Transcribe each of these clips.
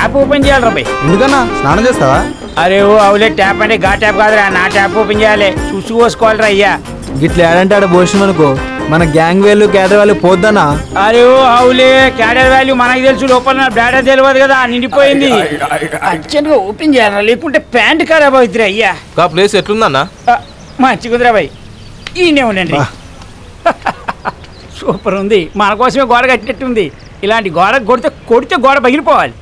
Tap open చేయాలి bye. ఎందుకన్నా స్నానం చేస్తావా? అరే ఓ అవులే, ట్యాప్ అంటే గా ట్యాప్ కాదురా, నా ట్యాప్ ఓపెన్ చేయాలి. చూసి పోసుకోవాలిరా అయ్యా. గిట్ల ఏడంటే ఆడ పోసినాం అనుకో మన గ్యాంగ్ వేలు క్యాడర్ వాళ్ళు పోద్దనా? అరే ఓ అవులే, క్యాడర్ వాల్యూ మనకు తెలుసు, లోపల బ్లాడర్ తెలియదు కదా, నిండిపోయింది. అర్జెంట్గా ఓపెన్ చేయాలా, లేకుంటే ప్యాంట్ ఖరాబ్ అవుతుంది అయ్యా. ప్లేస్ ఎట్లుందన్నా? మంచిగుందిరా బాయ్, ఈయనే ఉండండి. సూపర్ ఉంది, మన కోసమే గోడ కట్టినట్టుంది. ఇలాంటి గోడ కొడితే గోడ పగిలిపోవాలి.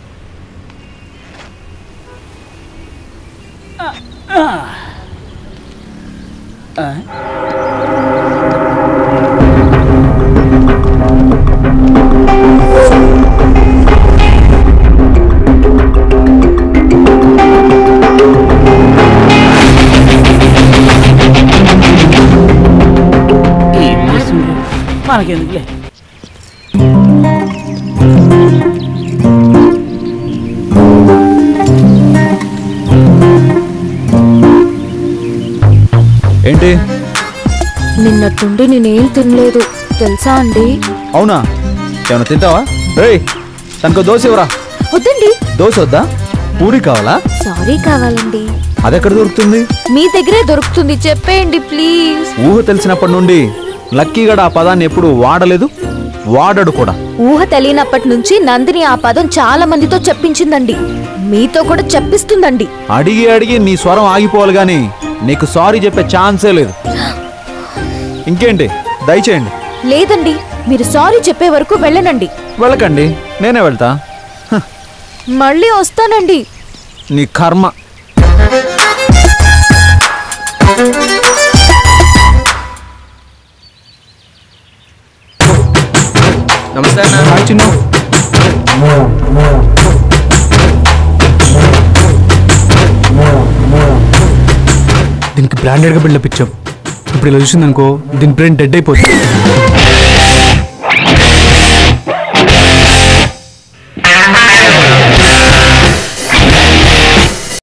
మనకెందుకులే. ఏంటి? నిన్నట్టుండి నేనేం తినలేదు తెలుసా అండి. అవునా? ఏమన్నా తింటావా? రేయ్ తనకు దోశ ఇవ్వరా. వద్దండి. దోశ వద్దా? పూరి కావాలా? సారీ కావాలండి. అదెక్కడ దొరుకుతుంది? మీ దగ్గరే దొరుకుతుంది, చెప్పేయండి ప్లీజ్. ఊహ తెలిసినప్పటి నుండి లక్కీగడ ఆ పదాన్ని ఎప్పుడు వాడలేదు, వాడడు కూడా. ఊహ తెలియనప్పటి నుంచి నందిని ఆ పదం చాలా మందితో చెప్పించిందండి, మీతో కూడా చెప్పిస్తుందండి. అడిగి నీ స్వరం ఆగిపోవాలి గాని నీకు సారీ చెప్పే ఛాన్సే లేదు. ఇంకేంటి, దయచేయండి. లేదండి, మీరు సారీ చెప్పే వరకు వెళ్ళనండి. వెళ్ళకండి, నేనే వెళ్తా. మళ్ళీ వస్తానండి. నీ కర్మ. నమస్తే అన్న. చిన్న దీనికి బ్రాండెడ్గా బిల్డప్ ఇచ్చాం. ఇప్పుడు ఇలా చూసిందనుకో దీని బ్రెయిన్ డెడ్ అయిపోతుంది.